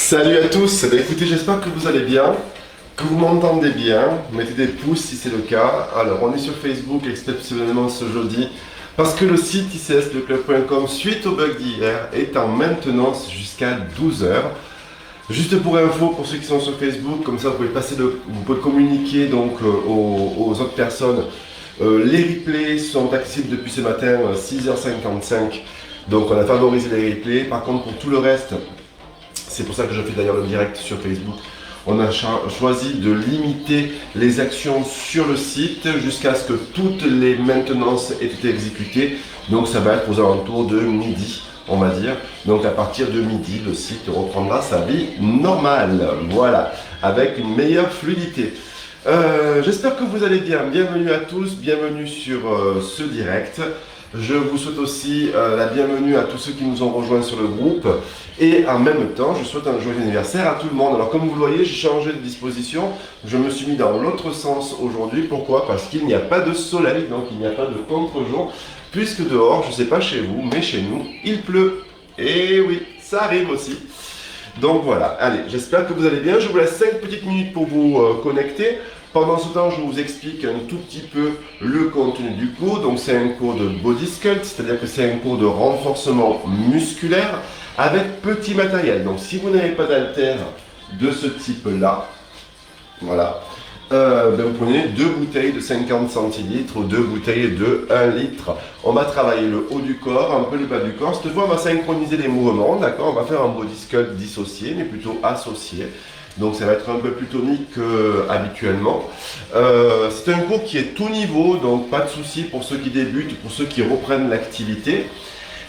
Salut à tous, écoutez, j'espère que vous allez bien, que vous m'entendez bien. Mettez des pouces si c'est le cas. Alors, on est sur Facebook exceptionnellement ce jeudi parce que le site icsleclub.com, suite au bug d'hier, est en maintenance jusqu'à 12 heures. Juste pour info, pour ceux qui sont sur Facebook, comme ça vous pouvez communiquer donc aux autres personnes. Les replays sont accessibles depuis ce matin 6h55, donc on a favorisé les replays. Par contre, pour tout le reste, c'est pour ça que je fais d'ailleurs le direct sur Facebook, on a choisi de limiter les actions sur le site jusqu'à ce que toutes les maintenances aient été exécutées. Donc ça va être aux alentours de midi, on va dire. Donc à partir de midi, le site reprendra sa vie normale. Voilà, avec une meilleure fluidité. J'espère que vous allez bien. Bienvenue à tous, bienvenue sur ce direct. Je vous souhaite aussi la bienvenue à tous ceux qui nous ont rejoints sur le groupe. Et en même temps, je souhaite un joyeux anniversaire à tout le monde. Alors comme vous le voyez, j'ai changé de disposition. Je me suis mis dans l'autre sens aujourd'hui. Pourquoi? Parce qu'il n'y a pas de soleil, donc il n'y a pas de contre-jour. Puisque dehors, je ne sais pas chez vous, mais chez nous, il pleut. Et oui, ça arrive aussi. Donc voilà, allez, j'espère que vous allez bien. Je vous laisse 5 petites minutes pour vous connecter. Pendant ce temps, je vous explique un tout petit peu le contenu du cours. Donc c'est un cours de Body Sculpt, c'est-à-dire que c'est un cours de renforcement musculaire avec petit matériel. Donc si vous n'avez pas d'haltère de ce type-là, voilà, vous prenez 2 bouteilles de 50 centilitres ou 2 bouteilles de 1 litre. On va travailler le haut du corps, un peu le bas du corps. Cette fois, on va synchroniser les mouvements, d'accord? On va faire un Body Sculpt dissocié, mais plutôt associé. Donc ça va être un peu plus tonique qu'habituellement. C'est un cours qui est tout niveau, donc pas de souci pour ceux qui débutent, pour ceux qui reprennent l'activité.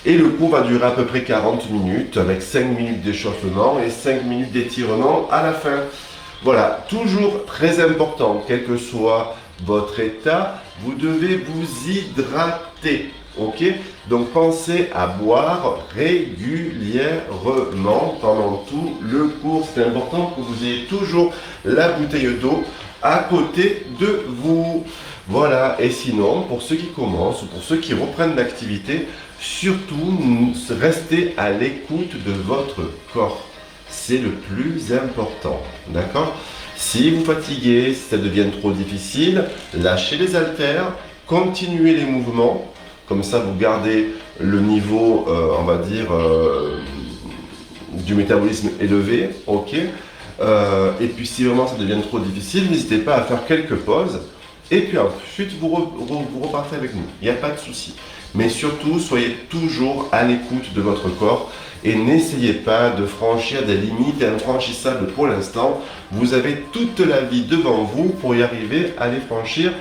Et le cours va durer à peu près 40 minutes, avec 5 minutes d'échauffement et 5 minutes d'étirement à la fin. Voilà, toujours très important, quel que soit votre état, vous devez vous hydrater. Ok, donc pensez à boire régulièrement pendant tout le cours. C'est important que vous ayez toujours la bouteille d'eau à côté de vous. Voilà, et sinon, pour ceux qui commencent ou pour ceux qui reprennent l'activité, surtout restez à l'écoute de votre corps. C'est le plus important, d'accord? Si vous fatiguez, si ça devient trop difficile, lâchez les haltères, continuez les mouvements. Comme ça, vous gardez le niveau, on va dire, du métabolisme élevé, ok. Et puis, si vraiment ça devient trop difficile, n'hésitez pas à faire quelques pauses. Et puis ensuite, vous repartez avec nous. Il n'y a pas de souci. Mais surtout, soyez toujours à l'écoute de votre corps et n'essayez pas de franchir des limites infranchissables pour l'instant. Vous avez toute la vie devant vous pour y arriver à les franchir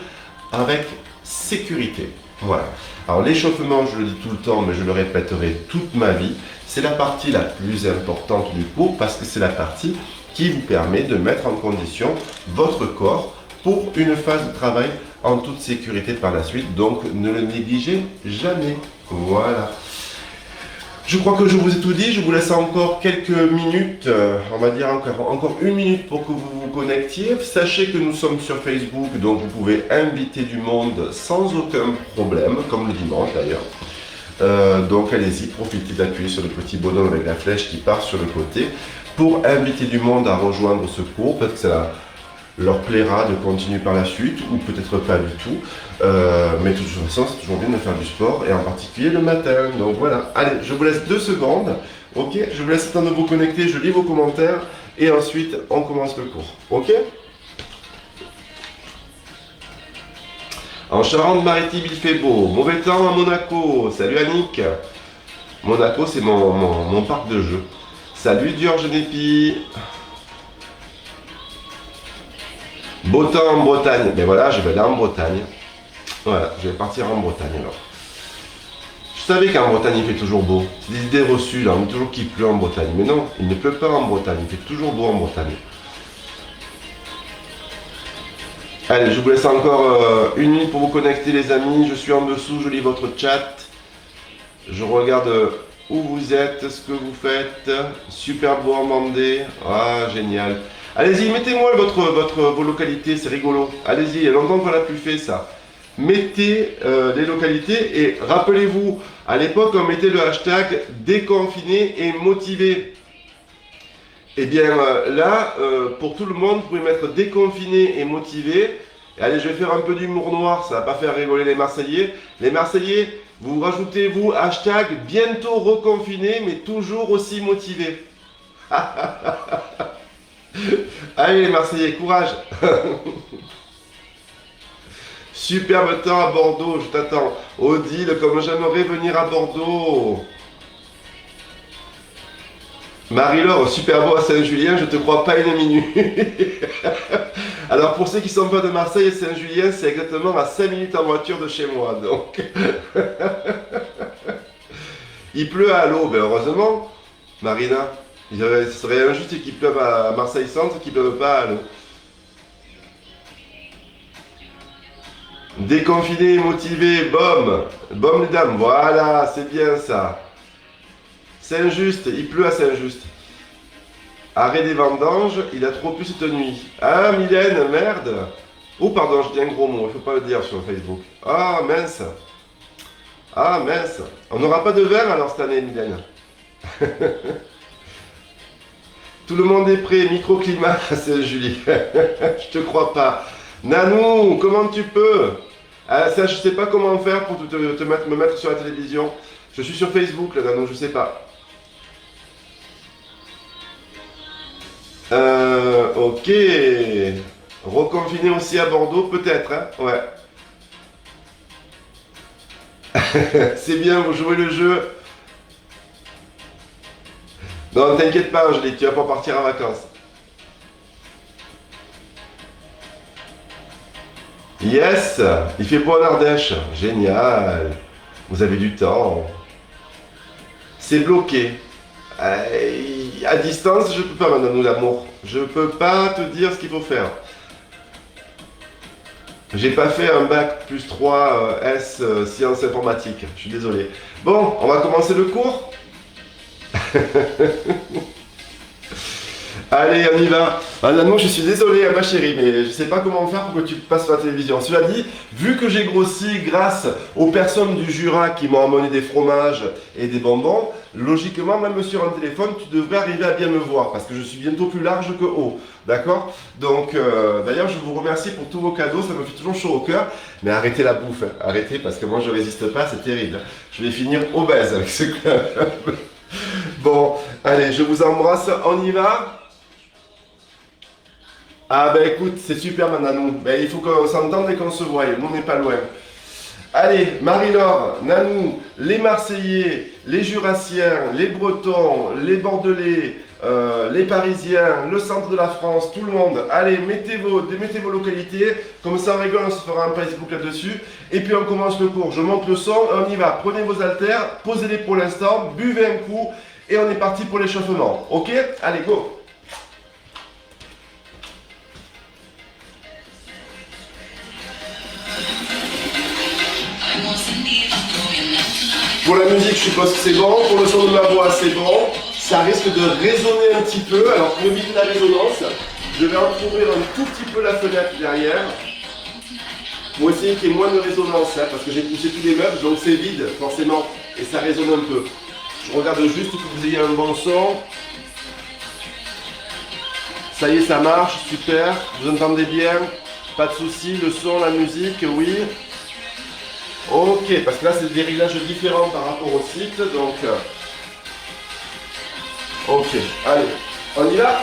avec sécurité. Voilà. Alors l'échauffement, je le dis tout le temps, mais je le répéterai toute ma vie, c'est la partie la plus importante du cours parce que c'est la partie qui vous permet de mettre en condition votre corps pour une phase de travail en toute sécurité par la suite. Donc ne le négligez jamais. Voilà. Je crois que je vous ai tout dit, je vous laisse encore quelques minutes, on va dire encore 1 minute pour que vous vous connectiez. Sachez que nous sommes sur Facebook, donc vous pouvez inviter du monde sans aucun problème, comme le dimanche d'ailleurs. Donc allez-y, profitez d'appuyer sur le petit bonhomme avec la flèche qui part sur le côté pour inviter du monde à rejoindre ce cours, peut-être que ça leur plaira de continuer par la suite ou peut-être pas du tout. Mais de toute façon, c'est toujours bien de faire du sport et en particulier le matin. Donc voilà, allez, je vous laisse 2 secondes. Ok, je vous laisse le temps de vous connecter, je lis vos commentaires et ensuite on commence le cours. Ok? En Charente-Maritime, il fait beau. Mauvais temps à Monaco. Salut Annick. Monaco, c'est mon parc de jeux. Salut Diorge Népi. Beau temps en Bretagne. Mais voilà, je vais aller en Bretagne. Voilà, je vais partir en Bretagne alors. Je savais qu'en Bretagne il fait toujours beau. C'est des idées reçues là, on dit toujours qu'il pleut en Bretagne. Mais non, il ne pleut pas en Bretagne, il fait toujours beau en Bretagne. Allez, je vous laisse encore 1 minute pour vous connecter les amis. Je suis en dessous, je lis votre chat. Je regarde où vous êtes, ce que vous faites. Super beau en Vendée. Ah, génial. Allez-y, mettez-moi vos localités, c'est rigolo. Allez-y, il y a longtemps qu'on n'a plus fait ça. Mettez les localités et rappelez-vous, à l'époque on mettait le hashtag déconfiné et motivé. Eh bien là, pour tout le monde, vous pouvez mettre déconfiné et motivé. Et allez, je vais faire un peu d'humour noir, ça va pas faire rigoler les Marseillais. Les Marseillais, vous rajoutez, vous, hashtag bientôt reconfiné, mais toujours aussi motivé. Allez les Marseillais, courage. Superbe temps à Bordeaux, je t'attends. Odile, comme j'aimerais venir à Bordeaux. Marie-Laure, super beau à Saint-Julien, je te crois pas une minute. Alors pour ceux qui sont pas de Marseille et Saint-Julien, c'est exactement à 5 minutes en voiture de chez moi. Donc il pleut à l'eau, ben heureusement, Marina. Ce serait injuste qu'il pleuve à Marseille Centre, qu'il pleuve pas à l'eau. Déconfiné, motivé, bom, bom les dames, voilà, c'est bien ça. Saint-Just, il pleut à Saint-Just. Arrêt des vendanges, il a trop plu cette nuit. Ah, Mylène, merde. Oh, pardon, je dis un gros mot, il faut pas le dire sur Facebook. Ah, mince. Ah, mince. On n'aura pas de vin alors cette année, Mylène. Tout le monde est prêt, microclimat, c'est Julie. Je te crois pas. Nanou, comment tu peux? Ça, je sais pas comment faire pour me mettre sur la télévision. Je suis sur Facebook, là, Nanou, je sais pas. Ok. Reconfiné aussi à Bordeaux, peut-être, hein? Ouais. C'est bien, vous jouez le jeu. Non, t'inquiète pas, Angélique, tu vas pas partir en vacances. Yes! Il fait beau en Ardèche. Génial. Vous avez du temps. C'est bloqué. À distance, je peux pas, madame l'amour. Je peux pas te dire ce qu'il faut faire. J'ai pas fait un bac plus 3 S sciences informatiques. Je suis désolé. Bon, on va commencer le cours. Allez, on y va. Ah, non, je suis désolé, ma chérie, mais je sais pas comment faire pour que tu passes sur la télévision. Cela dit, vu que j'ai grossi grâce aux personnes du Jura qui m'ont amené des fromages et des bonbons, logiquement, même sur un téléphone, tu devrais arriver à bien me voir parce que je suis bientôt plus large que haut. D'accord? Donc, d'ailleurs, je vous remercie pour tous vos cadeaux, ça me fait toujours chaud au cœur. Mais arrêtez la bouffe, hein. Arrêtez parce que moi je résiste pas, c'est terrible. Je vais finir obèse avec ce club. Bon, allez, je vous embrasse, on y va? Ah ben écoute, c'est super ma Nanou. Ben, il faut qu'on s'entende et qu'on se voie, nous on n'est pas loin. Allez, Marie-Laure, Nanou, les Marseillais, les Jurassiens, les Bretons, les Bordelais, les Parisiens, le centre de la France, tout le monde. Allez, mettez vos localités, comme ça on rigole, on se fera un Facebook là-dessus. Et puis on commence le cours, je monte le son, on y va. Prenez vos haltères, posez-les pour l'instant, buvez un coup et on est parti pour l'échauffement. Ok? Allez, go! Pour la musique, je suppose que c'est bon. Pour le son de ma voix, c'est bon. Ça risque de résonner un petit peu. Alors, pour éviter la résonance, je vais entrouvrir un tout petit peu la fenêtre derrière. Pour essayer qu'il y ait moins de résonance, hein, parce que j'ai poussé tous les meubles, donc c'est vide, forcément. Et ça résonne un peu. Je regarde juste que vous ayez un bon son. Ça y est, ça marche. Super. Vous entendez bien? Pas de soucis. Le son, la musique, oui. Ok, parce que là c'est des réglages différents par rapport au site, donc... Ok, allez, on y va?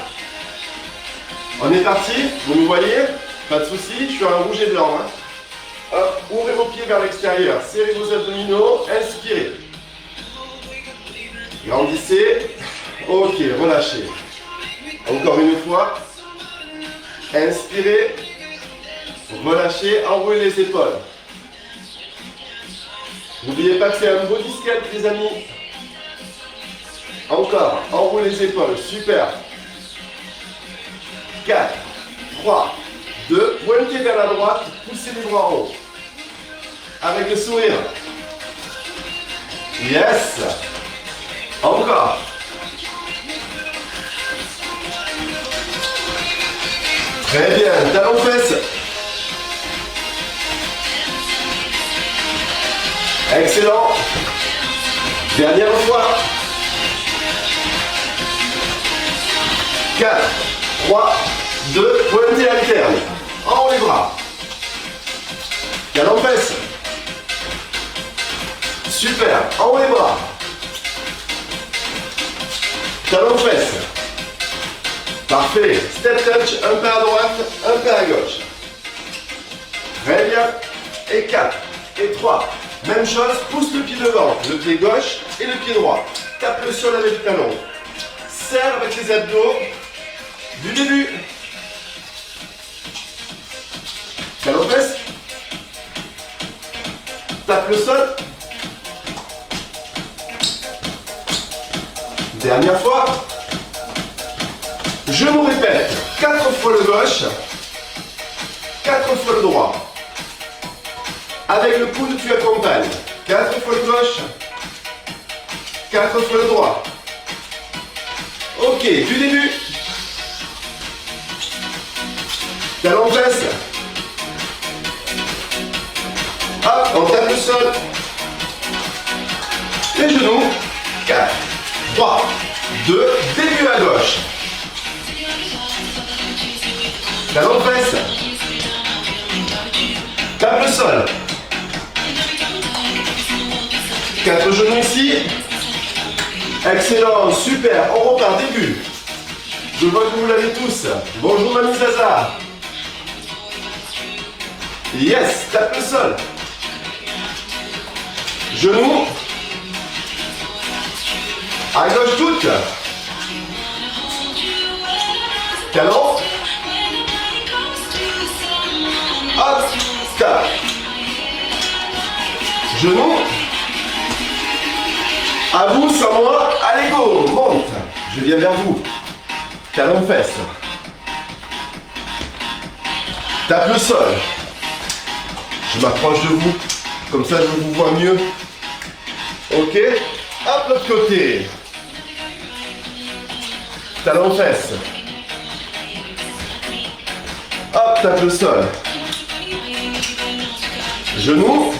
On est parti? Vous me voyez? Pas de soucis, je suis en rouge et blanc. Hein. Hop, ouvrez vos pieds vers l'extérieur, serrez vos abdominaux, inspirez. Grandissez. Ok, relâchez. Encore une fois. Inspirez. Relâchez, enroulez les épaules. N'oubliez pas que c'est un body sculpt, les amis. Encore, enroulez les épaules, super. 4, 3, 2, pointez vers la droite, poussez les bras en haut. Avec le sourire. Yes. Encore. Très bien, talons fesses. Excellent. Dernière fois. 4, 3, 2, pointez alterne. En haut les bras. Talon fesse. Super. En haut les bras. Talon fesse. Parfait. Step touch, un pas à droite, un pas à gauche. Très bien. Et 4. Et 3. Même chose, pousse le pied devant. Le pied gauche et le pied droit. Tape le sol avec le talon. Serre avec les abdos. Du début. Talon fesse. Tape le sol. Dernière fois. Je nous répète. 4 fois le gauche. 4 fois le droit. Avec le coude, tu accompagnes. 4 fois le gauche. 4 fois le droit. Ok, du début. Talon fesse. Hop, on tape le sol. Les genoux. 4, 3, 2, début à gauche. Talon fesse. Tape le sol. 4 genoux ici. Excellent, super, on repart, début. Je vois que vous l'avez tous. Bonjour Mamie Zaza. Yes, tape le sol. Genoux. À gauche toute. Talon. Hop, tape. Genoux. À vous, sans moi, allez go, monte. Je viens vers vous. Talon fesse. Tape le sol. Je m'approche de vous. Comme ça, je vous vois mieux. Ok. Hop, l'autre côté. Talon fesse. Hop, tape le sol. Genoux.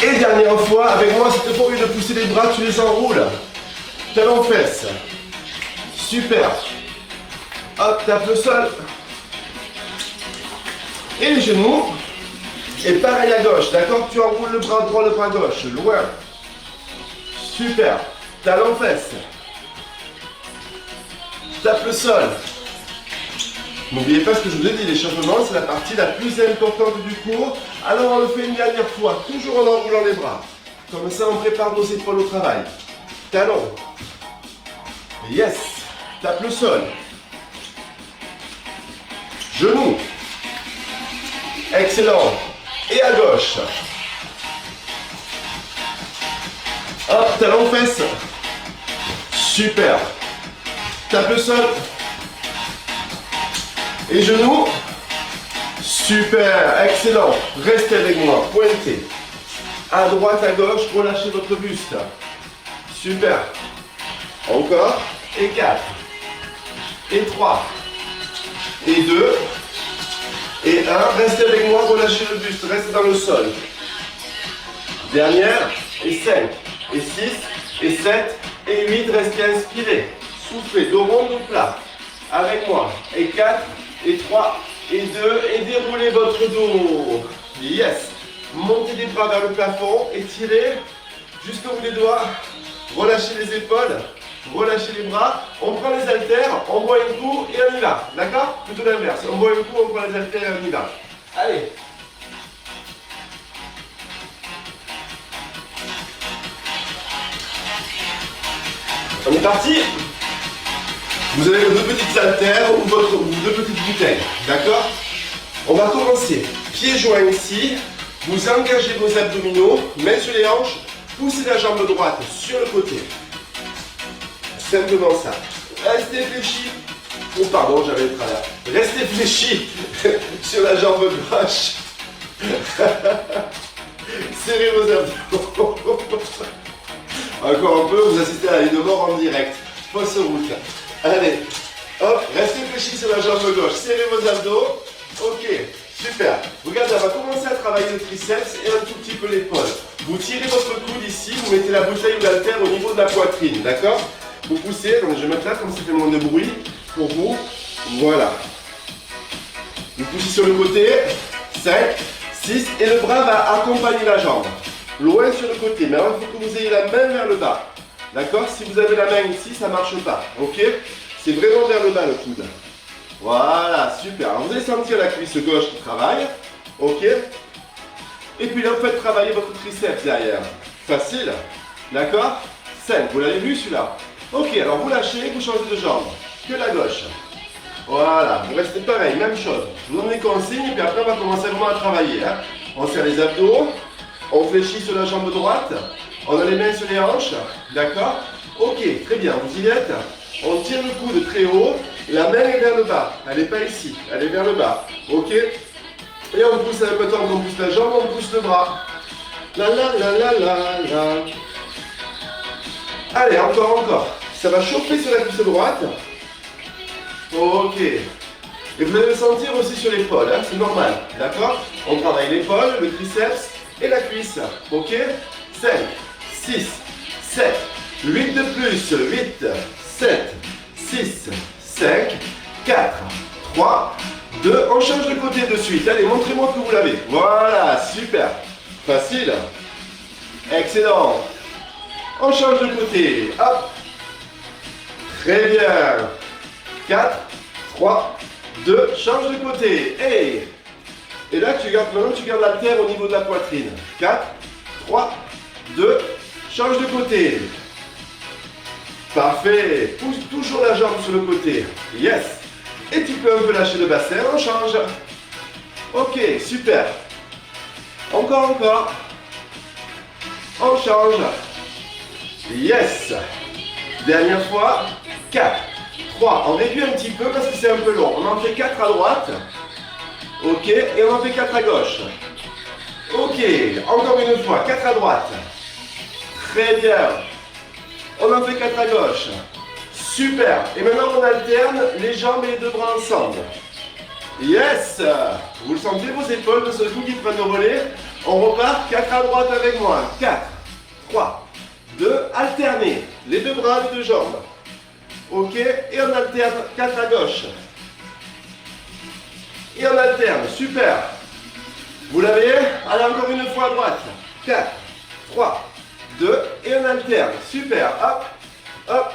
Et dernière fois, avec moi, cette fois, au lieu de pousser les bras, tu les enroules. Talon fesse. Super. Hop, tape le sol. Et les genoux. Et pareil à gauche, d'accord? Tu enroules le bras droit, le bras gauche. Loin. Super. Talon fesse. Tape le sol. N'oubliez pas ce que je vous ai dit, l'échauffement, c'est la partie la plus importante du cours. Alors on le fait une dernière fois, toujours en enroulant les bras. Comme ça, on prépare nos épaules au travail. Talon. Yes. Tape le sol. Genoux. Excellent. Et à gauche. Hop, talon fesse. Super. Tape le sol. Et genoux. Super, excellent. Restez avec moi, pointez. À droite, à gauche, relâchez votre buste. Super. Encore. Et 4. Et 3. Et 2. Et 1. Restez avec moi, relâchez le buste. Restez dans le sol. Dernière. Et 5. Et 6. Et 7. Et 8. Restez inspiré. Soufflez, dos rond, dos plat. Avec moi. Et 4. Et 3. Et 2. Et déroulez votre dos. Yes. Montez les bras vers le plafond. Étirez jusqu'au bout des doigts. Relâchez les épaules. Relâchez les bras. On prend les haltères. On boit un coup et on y va. D'accord? Plutôt l'inverse. On boit un coup, on prend les haltères et on y va. Allez. On est parti. Vous avez vos deux petites haltères ou vos deux petites bouteilles. D'accord? On va commencer. Pieds joints ici. Vous engagez vos abdominaux. Mains sur les hanches. Poussez la jambe droite sur le côté. Simplement ça. Restez fléchi. Oh pardon, j'avais le travers. Restez fléchi sur la jambe gauche. Serrez vos abdos. Encore un peu, vous assistez à la ligne de mort en direct. Fausse route. Allez, hop, restez fléchi sur la jambe gauche. Serrez vos abdos. Ok, super. Regardez, on va commencer à travailler le triceps et un tout petit peu l'épaule. Vous tirez votre coude ici, vous mettez la bouteille ou l'haltère au niveau de la poitrine, d'accord? Vous poussez, donc je vais mettre là comme ça fait moins de bruit pour vous. Voilà. Vous poussez sur le côté. 5, 6 et le bras va accompagner la jambe. Loin sur le côté, mais alors il faut que vous ayez la main vers le bas. D'accord? Si vous avez la main ici, ça ne marche pas. Ok? C'est vraiment vers le bas le coude. Voilà, super. Alors, vous allez sentir la cuisse gauche qui travaille. Ok? Et puis là, vous faites travailler votre triceps derrière. Facile. D'accord? 5. Vous l'avez vu celui-là? Ok, alors vous lâchez, vous changez de jambe. Que la gauche. Voilà, vous restez pareil, même chose. Je vous donne les consignes et puis après on va commencer vraiment à travailler. Hein. On serre les abdos, on fléchit sur la jambe droite, on a les mains sur les hanches, d'accord? Ok, très bien, vous y êtes. On tire le coude très haut, la main est vers le bas, elle n'est pas ici, elle est vers le bas. Ok? Et on pousse un peu de temps qu'on pousse la jambe, on pousse le bras. La la la la la la. Allez, encore. Ça va chauffer sur la cuisse droite. Ok. Et vous allez le sentir aussi sur l'épaule, hein, c'est normal, d'accord? On travaille l'épaule, le triceps et la cuisse, ok? 5, 6, 7, 8 de plus, 8, 7, 6, 5, 4, 3, 2, on change de côté de suite, allez, montrez-moi que vous l'avez, voilà, super, facile, excellent, on change de côté, hop, très bien, 4, 3, 2, change de côté. Et là, maintenant, tu gardes l'haltère au niveau de la poitrine. 4, 3, 2, change de côté. Parfait. Pousse toujours la jambe sur le côté. Yes. Et tu peux un peu lâcher le bassin, on change. Ok, super. Encore. On change. Yes. Dernière fois. 4. 3, on réduit un petit peu parce que c'est un peu long. On en fait 4 à droite. Ok, et on en fait 4 à gauche. Ok, encore une fois, 4 à droite. Très bien. On en fait 4 à gauche. Super. Et maintenant on alterne les jambes et les deux bras ensemble. Yes. Vous le sentez, vos épaules de ce coup qui prennent le relais. On repart 4 à droite avec moi. 4, 3, 2, alternez. Les deux bras, les deux jambes. Ok, et on alterne 4 à gauche. Et on alterne, super. Vous l'avez? Allez, encore une fois à droite. 4, 3, 2, et on alterne. Super, hop, hop,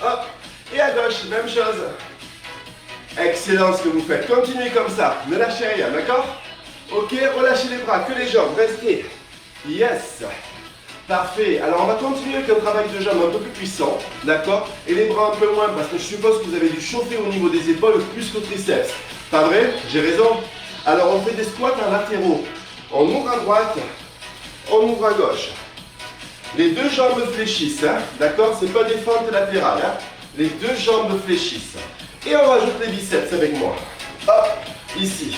hop. Et à gauche, même chose. Excellent ce que vous faites. Continuez comme ça, ne lâchez rien, d'accord? Ok, relâchez les bras, que les jambes, restez. Yes. Parfait, alors on va continuer avec un travail de jambes un peu plus puissant, d'accord? Et les bras un peu moins, parce que je suppose que vous avez dû chauffer au niveau des épaules plus qu'au triceps. Pas vrai? J'ai raison? Alors on fait des squats en latéraux. On ouvre à droite, on ouvre à gauche. Les deux jambes fléchissent, hein? D'accord? C'est pas des fentes latérales, hein? Les deux jambes fléchissent. Et on rajoute les biceps avec moi. Hop, ici.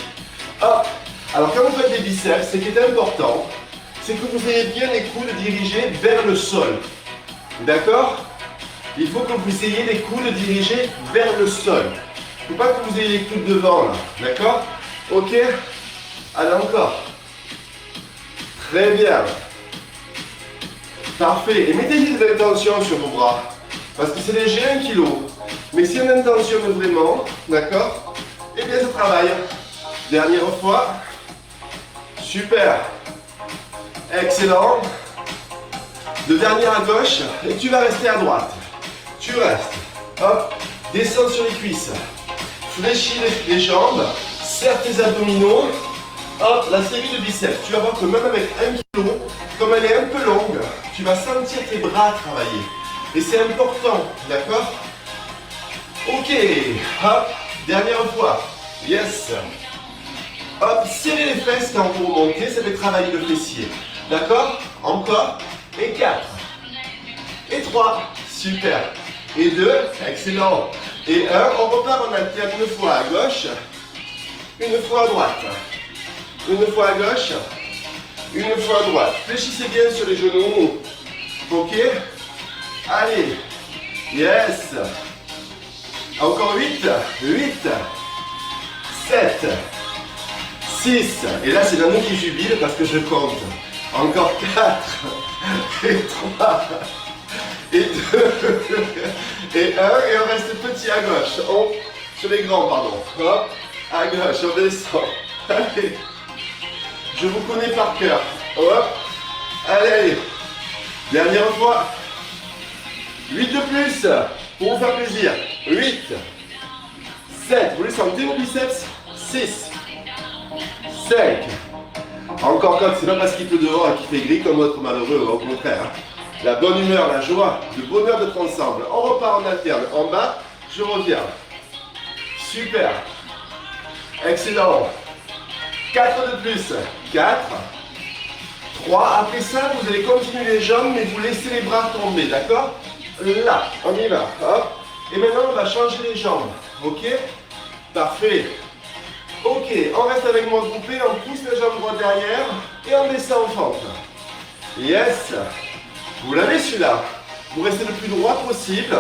Hop. Alors quand vous faites des biceps, ce qui est important, c'est que vous ayez bien les coudes dirigés vers le sol. D'accord? Il faut que vous ayez les coudes dirigés vers le sol. Il ne faut pas que vous ayez les coudes devant là. D'accord? Ok? Allez encore. Très bien. Parfait. Et mettez-y de l'intention sur vos bras. Parce que c'est léger 1 kg. Mais si on intentionne vraiment, d'accord? Eh bien ça travaille. Dernière fois. Super. Excellent. Le dernier à gauche et tu vas rester à droite. Tu restes. Hop. Descends sur les cuisses. Fléchis les jambes. Serre tes abdominaux. Hop. La série de biceps. Tu vas voir que même avec 1 kg, comme elle est un peu longue, tu vas sentir tes bras travailler. Et c'est important. D'accord? Ok. Hop. Dernière fois. Yes. Hop. Serrez les fesses quand vous remontez. Ça fait travailler le fessier. D'accord? Encore. Et 4. Et 3. Super. Et 2. Excellent. Et 1. On repart, on alterne une fois à gauche. Une fois à droite. Une fois à gauche. Une fois à droite. Fléchissez bien sur les genoux. Ok? Allez. Yes. Encore 8. 8. 7. 6. Et là, c'est l'amour qui jubile parce que je compte. Encore 4. Et 3. et 2, et 1, et on reste petit à gauche. Sur les grands, pardon. Hop, à gauche, on descend. Allez, je vous connais par cœur. Hop, allez, allez. Dernière fois. 8 de plus, pour vous faire plaisir. 8, 7, vous les sentez vos biceps? 6, 5. Encore comme, c'est pas parce qu'il pleut dehors et qu'il fait gris comme votre malheureux, au contraire. La bonne humeur, la joie, le bonheur d'être ensemble. On repart en alterne. En bas, je reviens. Super. Excellent. 4 de plus. 4. 3. Après ça, vous allez continuer les jambes, mais vous laissez les bras tomber, d'accord? Là, on y va. Hop. Et maintenant, on va changer les jambes. Ok? Parfait. Ok, on reste avec moi groupé, on pousse la jambe droite derrière et on descend en fente. Yes. Vous l'avez celui-là. Vous restez le plus droit possible.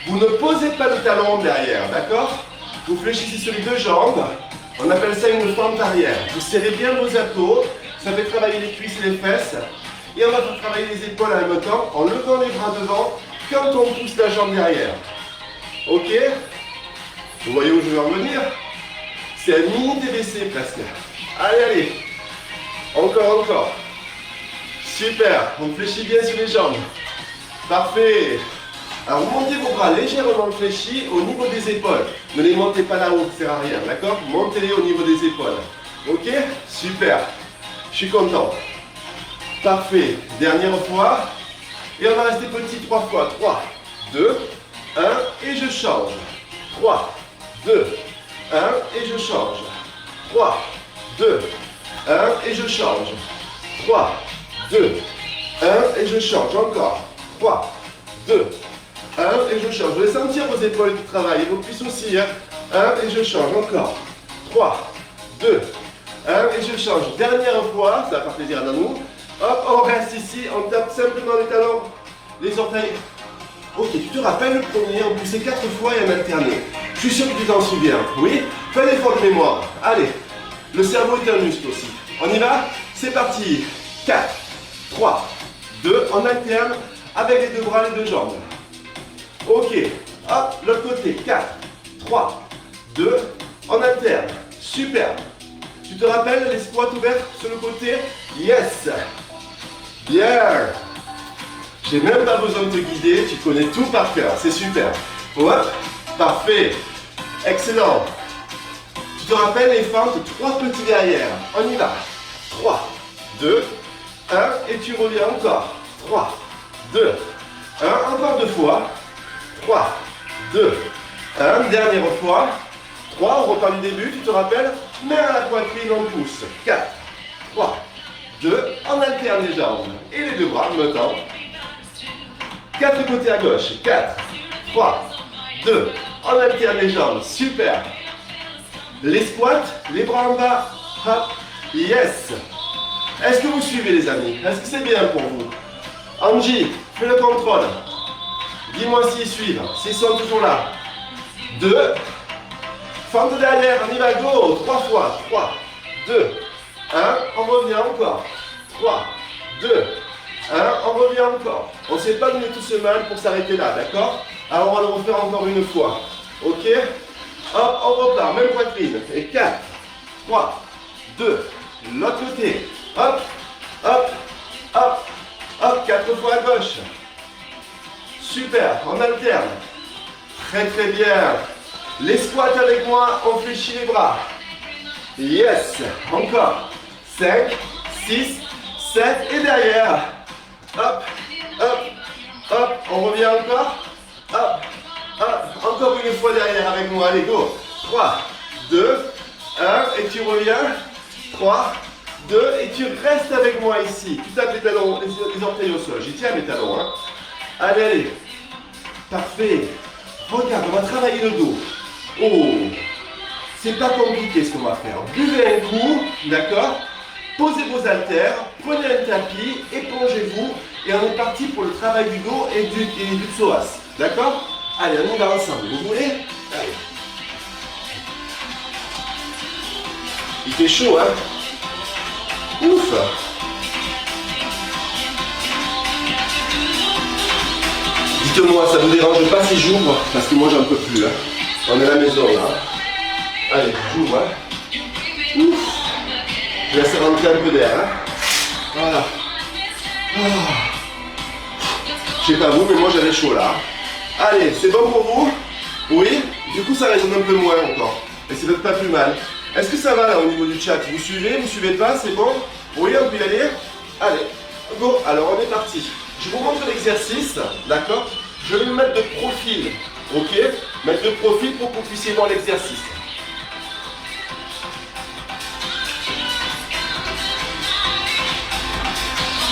Vous ne posez pas le talon derrière, d'accord? Vous fléchissez sur les deux jambes. On appelle ça une fente arrière. Vous serrez bien vos abdos. Ça fait travailler les cuisses et les fesses. Et on va faire travailler les épaules en même temps en levant les bras devant quand on pousse la jambe derrière. Ok? Vous voyez où je veux en venir? C'est un mini TBC presque. Allez, allez. Encore, encore. Super. On fléchit bien sur les jambes. Parfait. Alors, vous montez vos bras légèrement fléchis au niveau des épaules. Ne les montez pas là-haut, ça sert à rien, d'accord? Montez-les au niveau des épaules. Ok? Super. Je suis content. Parfait. Dernière fois. Et on va rester petit 3 fois. 3, 2, 1. Et je change. 3, 2, 1. Et je change. 3, 2, 1. Et je change. 3, 2, 1. Et je change. Encore. 3, 2, 1. Et je change. Vous allez sentir vos épaules qui travaillent. Et vos cuisses aussi. 1. Et je change. Encore. 3, 2, 1. Et je change. Dernière fois. Ça va faire plaisir à nous. Hop, on reste ici. On tape simplement les talons. Les orteils. Ok, tu te rappelles le premier, on poussait 4 fois et on alternait. Je suis sûr que tu t'en souviens. Oui? Fais l'effort de mémoire. Allez. Le cerveau est un muscle aussi. On y va? C'est parti. 4, 3, 2. On alterne avec les deux bras, les deux jambes. Ok. Hop, l'autre côté. 4, 3, 2. On alterne. Super. Tu te rappelles les squats ouverts sur le côté? Yes. Bien. J'ai même pas besoin de te guider, tu connais tout par cœur, c'est super. Hop, parfait. Excellent. Tu te rappelles les fentes, 3 petits derrière. On y va. 3, 2, 1, et tu reviens encore. 3, 2, 1, encore 2 fois. 3, 2, 1, dernière fois. 3, on repart du début, tu te rappelles? Main à la poitrine, on pousse. 4, 3, 2, on alterne les jambes. Et les deux bras en même temps. 4 côtés à gauche. 4, 3, 2, on alterne les jambes. Super. Les squats, les bras en bas. Hop. Yes. Est-ce que vous suivez les amis? Est-ce que c'est bien pour vous? Angie, fais le contrôle. Dis-moi s'ils suivent, s'ils sont toujours là. 2. Fente derrière, on y va, go. 3 fois. 3, 2, 1. On revient encore. 3, 2, 1. On revient encore. On ne s'est pas donné tout ce mal pour s'arrêter là, d'accord? Alors on va le refaire encore une fois. Ok? Hop, on repart, même poitrine. Et 4, 3, 2. L'autre côté. Hop, hop, hop, hop. 4 fois à gauche. Super, on alterne. Très très bien. Les squats avec moi, on fléchit les bras. Yes. Encore. 5, 6, 7 et derrière. Hop, hop, hop. On revient encore. Hop, hop. Encore une fois derrière avec moi. Allez, go. 3, 2, 1. Et tu reviens. 3, 2. Et tu restes avec moi ici. Tu tapes les talons, les orteils au sol. J'y tiens mes talons. Hein. Allez, allez. Parfait. Regarde, on va travailler le dos. Oh, c'est pas compliqué ce qu'on va faire. Buvez un coup, d'accord? Posez vos haltères, prenez un tapis, épongez-vous et on est parti pour le travail du dos et du psoas. D'accord? Allez, on y va ensemble. Vous voulez? Allez. Il fait chaud, hein? Ouf! Dites-moi, ça vous dérange pas si j'ouvre? Parce que moi j'en peux plus. Hein. On est à la maison là. Allez, j'ouvre. Hein. Ouf. Je laisse rentrer un peu d'air. Hein. Voilà. Oh. Je sais pas vous, mais moi j'avais chaud là. Allez, c'est bon pour vous? Oui? Du coup ça résonne un peu moins encore. Et c'est peut-être pas plus mal. Est-ce que ça va là au niveau du chat? Vous suivez pas? C'est bon? Oui, on peut y aller? Allez, go. Alors on est parti. Je vous montre l'exercice, d'accord? Je vais me mettre de profil, ok? Mettre de profil pour que vous puissiez voir l'exercice.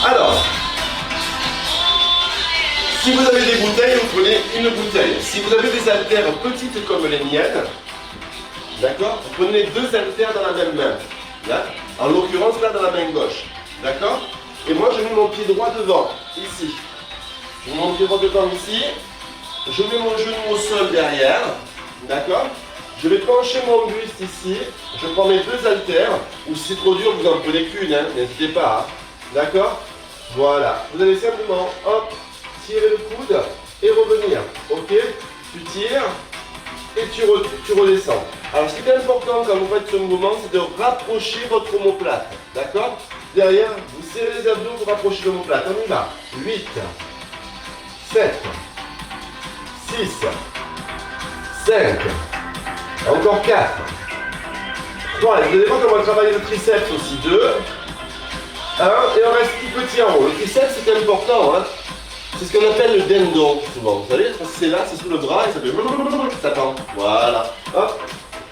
Alors, si vous avez des bouteilles, vous prenez une bouteille. Si vous avez des haltères petites comme les miennes, d'accord? Vous prenez deux haltères dans la même main. Là, en l'occurrence, là, dans la main gauche. D'accord? Et moi, je mets mon pied droit devant, ici. Je mets mon pied droit devant ici. Je mets mon genou au sol derrière. D'accord? Je vais pencher mon buste ici. Je prends mes deux haltères. Ou si c'est trop dur, vous en prenez qu'une, hein, n'hésitez pas. Hein. D'accord? Voilà. Vous allez simplement, hop, tirer le coude et revenir. Ok? Tu tires et tu redescends. Alors, ce qui est important quand vous faites ce mouvement, c'est de rapprocher votre omoplate. D'accord? Derrière, vous serrez les abdos pour rapprocher l'omoplate. On y va. 8, 7, 6, 5, encore 4, 3. Vous allez voir qu'on va travailler le triceps aussi. 2, 1, et on reste tout petit en haut. Le triceps, c'est important. Hein. C'est ce qu'on appelle le dendo, souvent. Vous savez, c'est là, c'est sous le bras et ça fait... Ça tend. Voilà. Hop,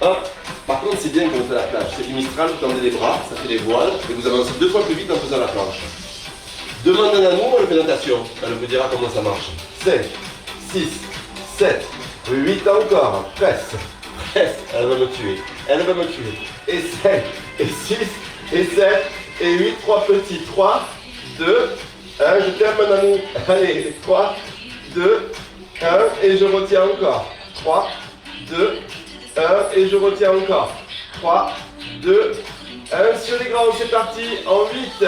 hop. Par contre, c'est bien quand on fait la planche. C'est du Mistral, vous tendez les bras, ça fait les voiles, et vous avancez 2 fois plus vite en faisant la planche. Demandez à nous, le fait natation. Elle vous dira comment ça marche. 5, 6, 7, 8 encore. Presse. Presse. Elle va me tuer. Elle va me tuer. Et 5, et 6, et 7, et 8. 3 petits. 3, 2, 1. Je termine à nous. Allez, 3, 2, 1. Et je retiens encore. 3, 2, 1. Et je retiens encore. 3, 2, 1. Sur les grands, c'est parti. En 8,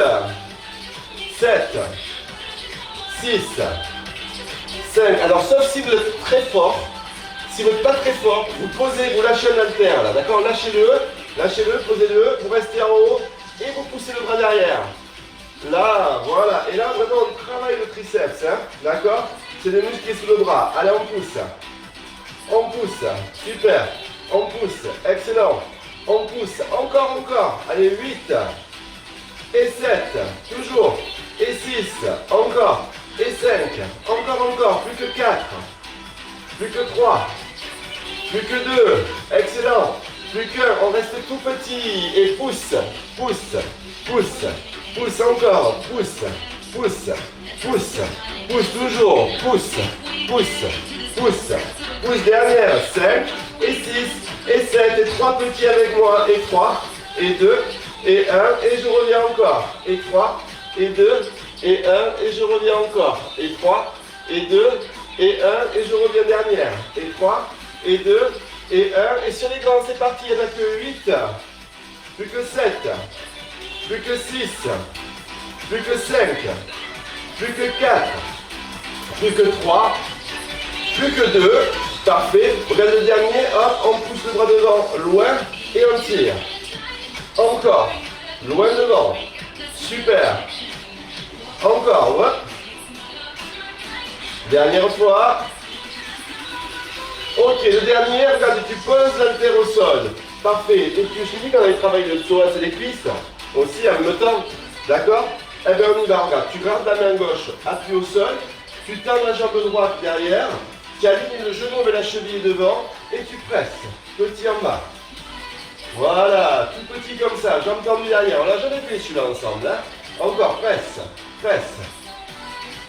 7, 6, 5. Alors, sauf si vous êtes très fort, si vous n'êtes pas très fort, vous posez, vous lâchez un haltère là, d'accord? Lâchez-le, posez-le, vous restez en haut et vous poussez le bras derrière. Là, voilà. Et là, vraiment, on travaille le triceps, hein, d'accord? C'est le muscle qui est sous le bras. Allez, on pousse. On pousse. Super. On pousse. Excellent. On pousse. Encore. Allez, 8. Et 7. Toujours. Et 6. Encore. Et 5. Encore. Plus que 4. Plus que 3. Plus que 2. Excellent. Plus qu'un. On reste tout petit. Et pousse. Pousse encore. Pousse. Toujours. Pousse dernière. 5 et 6 et 7 et 3 petits avec moi. Et 3 et 2 et 1 et je reviens encore. Et 3 et 2 et 1 et je reviens encore. Et 3 et 2 et 1 et je reviens dernière. Et 3 et 2 et 1 et sur les grands c'est parti. Il n'y en a que 8. Plus que 7. Plus que 6. Plus que 5. Plus que 4. Plus que 3. Plus que 2. Parfait. Regarde le dernier. Hop, on pousse le bras devant. Loin. Et on tire. Encore. Loin devant. Super. Encore. Ouais. Dernière fois. Ok, le dernier. Regarde, tu poses l'haltère au sol. Parfait. Et puis je te dis qu'on avait travaillé le psoas et les cuisses. Aussi en même temps. D'accord? Eh bien on y va, regarde, tu gardes la main gauche, appuie au sol, tu tends la jambe droite derrière, tu alignes le genou avec la cheville devant et tu presses, petit en bas. Voilà, tout petit comme ça, jambe tendue derrière, on l'a jamais fait celui-là ensemble. Hein? Encore, presse.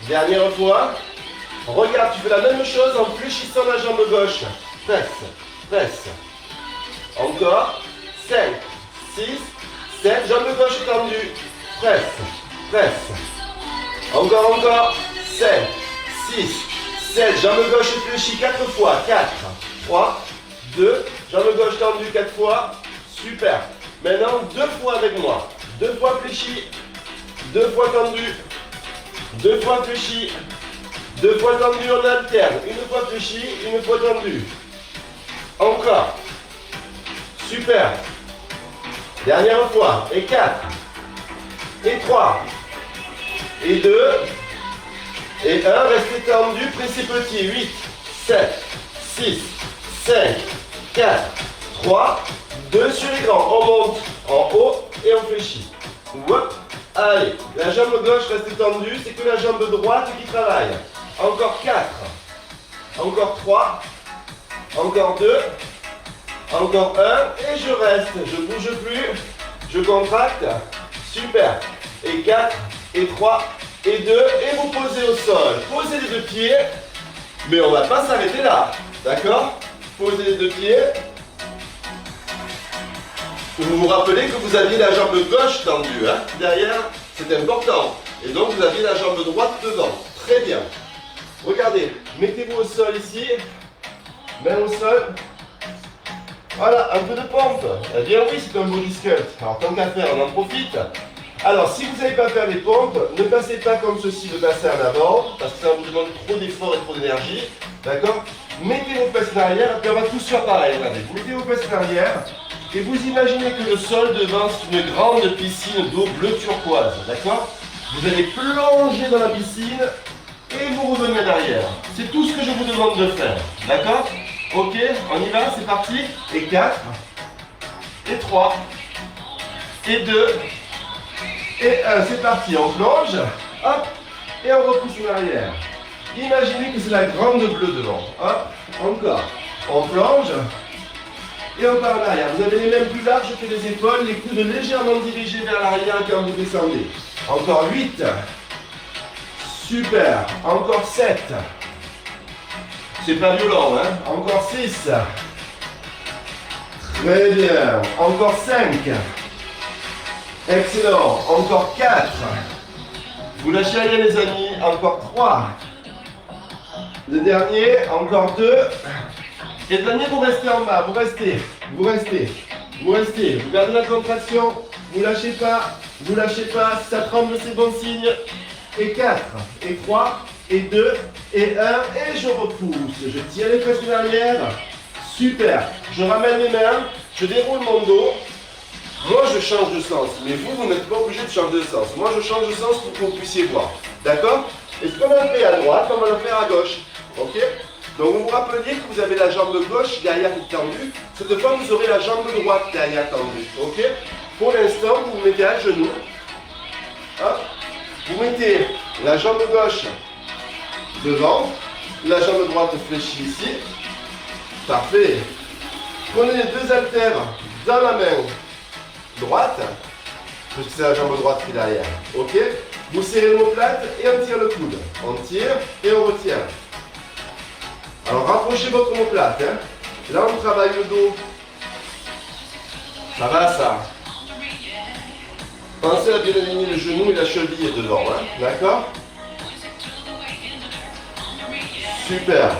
Dernière fois, regarde, tu fais la même chose en fléchissant la jambe gauche. Presse. Encore, 5, 6, 7, jambe gauche tendue. Presse. Encore. 5, 6, 7. Jambe gauche fléchie 4 fois. 4, 3, 2. Jambe gauche tendue 4 fois. Super. Maintenant, 2 fois avec moi. 2 fois fléchie. 2 fois tendue. 2 fois fléchie. 2 fois tendu, on alterne. Une fois fléchi, une fois tendu. Encore. Super. Dernière fois. Et 4. Et 3. Et 2. Et 1. Restez tendu, pressez petit. 8, 7, 6, 5, 4, 3, 2 sur les grands. On monte en haut et on fléchit. Hop. Allez. La jambe gauche reste tendue. C'est que la jambe droite qui travaille. Encore 4. Encore 3. Encore 2. Encore 1. Et je reste. Je ne bouge plus. Je contracte. Super. Et 4. Et 3. Et 2. Et vous posez au sol. Posez les deux pieds. Mais on ne va pas s'arrêter là. D'accord? Posez les deux pieds. Vous vous rappelez que vous aviez la jambe gauche tendue. Hein? Derrière, c'est important. Et donc vous aviez la jambe droite devant. Très bien. Regardez. Mettez-vous au sol ici. Main au sol. Voilà, un peu de pompe. Eh bien oui, c'est un body sculpt. Alors tant qu'à faire, on en profite. Alors, si vous ne savez pas faire les pompes, ne passez pas comme ceci le bassin en avant, parce que ça vous demande trop d'efforts et trop d'énergie. D'accord? Mettez vos fesses en arrière, et puis on va tous faire pareil. Regardez, vous mettez vos fesses en arrière, et vous imaginez que le sol devant, c'est une grande piscine d'eau bleu turquoise. D'accord? Vous allez plonger dans la piscine, et vous revenez derrière. C'est tout ce que je vous demande de faire. D'accord? Ok, on y va, c'est parti. Et 4, et 3, et 2, et 1. C'est parti, on plonge, hop, et on repousse en arrière. Imaginez que c'est la grande bleue devant. Hop, encore. On plonge, et on part en arrière. Vous avez les mains plus larges que les épaules, les coudes légèrement dirigés vers l'arrière quand vous descendez. Encore 8. Super. Encore 7. C'est pas violent, hein? Encore 6. Très bien. Encore 5. Excellent. Encore 4. Vous lâchez rien, les amis. Encore 3. Le dernier. Encore 2. Et le dernier, vous restez en bas. Vous restez. Vous restez. Vous restez. Vous gardez la contraction. Vous lâchez pas. Vous lâchez pas. Si ça tremble, c'est bon signe. Et 4. Et 3. Et 2, et 1, et je repousse. Je tire les fesses en arrière. Super. Je ramène les mains, je déroule mon dos. Moi, je change de sens. Mais vous n'êtes pas obligé de changer de sens. Moi, je change de sens pour que vous puissiez voir. D'accord? Et ce qu'on a fait à droite, on va le faire à gauche. Ok? Donc, vous vous rappeliez que vous avez la jambe gauche derrière qui est tendue. Cette fois, vous aurez la jambe droite derrière tendue. Ok? Pour l'instant, vous vous mettez à genoux. Hop. Vous mettez la jambe gauche devant, la jambe droite fléchie ici. Parfait. Prenez les deux haltères dans la main droite, parce que c'est la jambe droite qui est derrière. Ok? Vous serrez l'omoplate et on tire le coude. On tire et on retient. Alors rapprochez votre omoplate. Hein. Là on travaille le dos. Ça va ça? Pensez à bien aligner le genou et la cheville devant. Hein. D'accord? Super.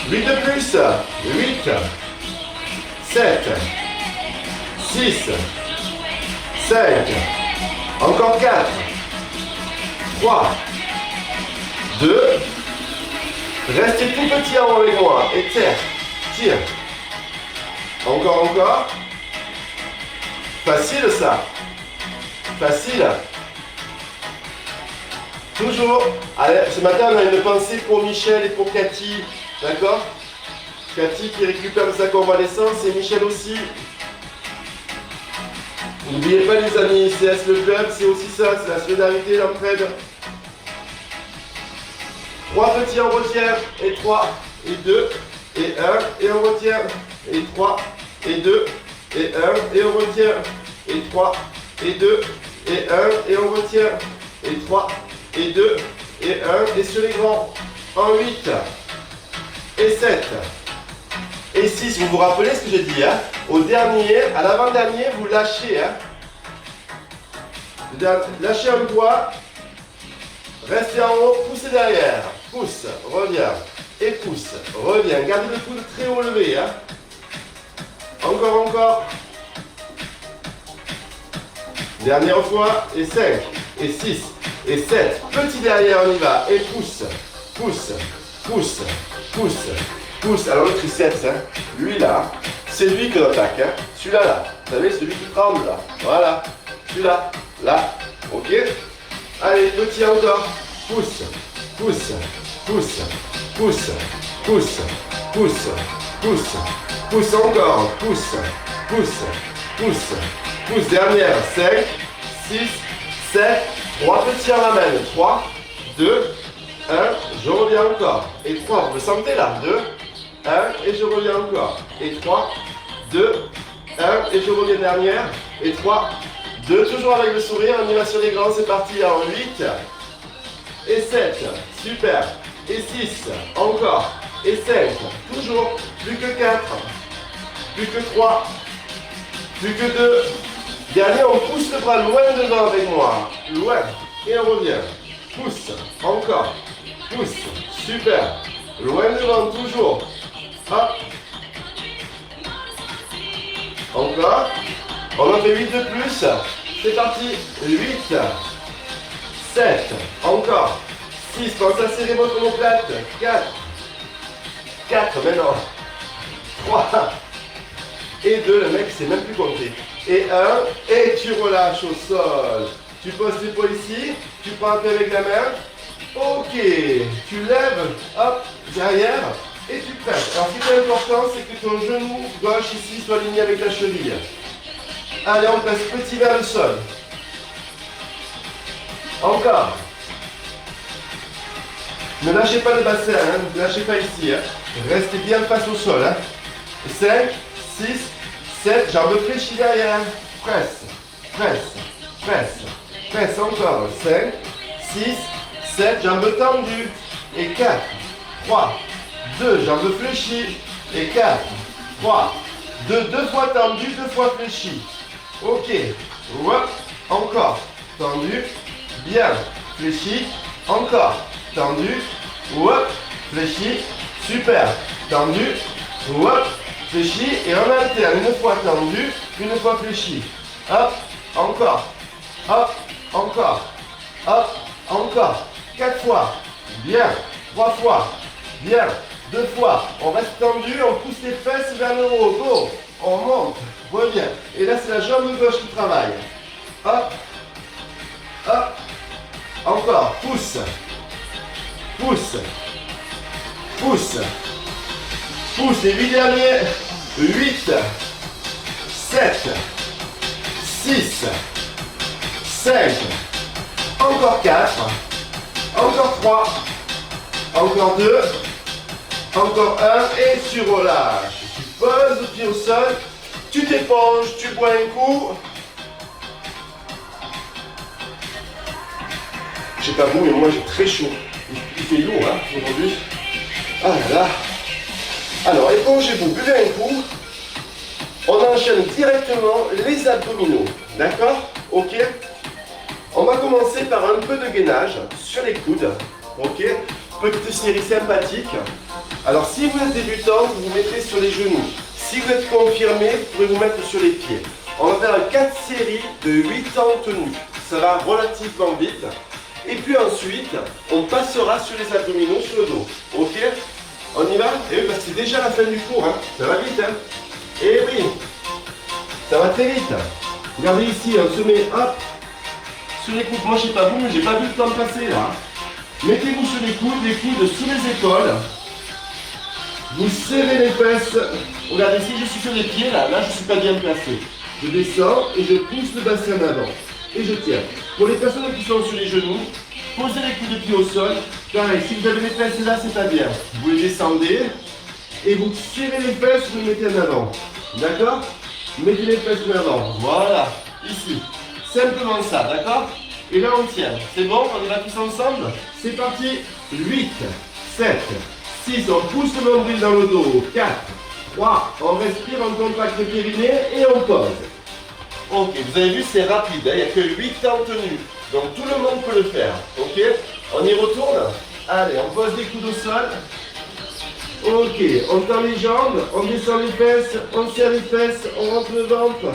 8 de plus. 8. 7. 6. 5. Encore 4. 3. 2. Restez tout petit en haut avec moi. Et tire. Tire. Encore. Facile ça. Facile. Toujours. Allez, ce matin, on a une pensée pour Michel et pour Cathy. D'accord? Cathy qui récupère sa convalescence et Michel aussi. N'oubliez pas les amis, CS le club, c'est aussi ça, c'est la solidarité, l'entraide. 3 petits en retient, et 3, et 2, et 1, et on retient, et 3, et 2, et 1, et on retient, et 3, et 2, et 1, et on retient, et 3, et 2, et 1, et sur les grands, en 8, et 7, et 6. Vous vous rappelez ce que j'ai dit, hein? Au dernier, à l'avant-dernier, vous lâchez, hein? Lâchez un poids, restez en haut, poussez derrière, pousse, reviens, et pousse, reviens, gardez le coude très haut levé, hein? Encore, dernière fois, et 5, et 6, Et 7. Petit derrière, on y va. Et pousse, pousse, pousse, pousse, pousse. Alors le triceps, hein, lui là, c'est lui que l'on attaque. Hein. Celui-là, là. Vous savez, celui qui tremble là. Voilà. Celui-là, là. Ok. Allez, petit encore. Pousse, pousse, pousse, pousse, pousse, pousse, pousse, pousse encore. Pousse, pousse, pousse, pousse. Dernière. 5, 6, 7. 3 petits en ramène. 3, 2, 1. Je reviens encore. Et 3. Vous le sentez là. 2, 1. Et je reviens encore. Et 3, 2, 1. Et je reviens dernière. Et 3, 2. Toujours avec le sourire. On y va sur les grands. C'est parti. En 8. Et 7. Super. Et 6. Encore. Et 5. Toujours. Plus que 4. Plus que 3. Plus que 2. Dernier, on pousse le bras loin devant avec moi. Loin. Et on revient. Pousse. Encore. Pousse. Super. Loin devant, toujours. Hop. Encore. On en fait 8 de plus. C'est parti. 8. 7. Encore. 6. Pensez à serrer votre omoplate. 4. 4 maintenant. 3. Et 2. Le mec, il ne sait même plus compter. Et 1, et tu relâches au sol. Tu poses l'épaule ici, tu prends un peu avec la main. Ok, tu lèves, hop, derrière, et tu presses. Alors ce qui est important, c'est que ton genou gauche ici soit aligné avec la cheville. Allez, on presse petit vers le sol. Encore. Ne lâchez pas le bassin, hein, ne lâchez pas ici. Hein. Restez bien face au sol. Hein. 5, 6, 7, jambes fléchies derrière. Presse, presse, presse, presse encore. 5, 6, 7, jambes tendues. Et 4, 3, 2, jambes fléchies. Et 4, 3, 2, 2 fois tendu, 2 fois fléchi. Ok. Hop. Encore. Tendu. Bien. Fléchi. Encore. Tendu. Hop. Fléchi. Super. Tendu. Hop. Fléchi. Et on alterne. Une fois tendu, une fois fléchi. Hop. Encore. Hop. Encore. Hop. Encore. 4 fois. Bien. 3 fois. Bien. 2 fois. On reste tendu. On pousse les fesses vers le haut. Go. On monte. Reviens. Et là, c'est la jambe gauche qui travaille. Hop. Hop. Encore. Pousse. Pousse. Pousse. Pousse. Les 8 derniers. 8. 7. 6. 5. Encore 4. Encore 3. Encore 2. Encore 1. Et tu relâches. Tu poses le pied au sol. Tu t'éponges. Tu bois un coup. Je sais pas vous, mais moi j'ai très chaud. Il fait lourd hein, aujourd'hui. Ah là là. Alors épongez-vous, buvez un coup. On enchaîne directement les abdominaux. D'accord? Ok? On va commencer par un peu de gainage sur les coudes. Ok? Petite série sympathique. Alors si vous êtes débutant, vous vous mettrez sur les genoux. Si vous êtes confirmé, vous pourrez vous mettre sur les pieds. On va faire 4 séries de 8 en tenue. Ça va relativement vite. Et puis ensuite, on passera sur les abdominaux, sur le dos. Ok? On y va? Et oui, parce que c'est déjà la fin du cours. Hein. Ça va vite. Hein? Et oui, ça va très vite. Regardez ici, on se met hop, sur les coudes. Moi, je sais pas vous, mais j'ai pas vu le temps passer là. Mettez-vous sur les coudes sous les épaules. Vous serrez les fesses. Regardez, si je suis sur les pieds, là je ne suis pas bien placé. Je descends et je pousse le bassin en avant. Et je tiens. Pour les personnes qui sont sur les genoux, posez les coups de pied au sol. Pareil, si vous avez les fesses là, c'est pas bien. Vous les descendez et vous serrez les fesses, vous les mettez en avant. D'accord? Mettez les fesses en avant. Voilà. Ici. Simplement ça, d'accord? Et là, on tient. C'est bon? On y va tous ensemble? C'est parti. 8, 7, 6, on pousse le nombril dans le dos. 4, 3, on respire, on contracte le périnée et on pose. Ok, vous avez vu, c'est rapide, hein, il n'y a que 8 en tenue. Donc tout le monde peut le faire. Ok, on y retourne. Allez, on pose les coudes au sol. Ok, on tend les jambes, on descend les fesses, on serre les fesses, on rentre le ventre.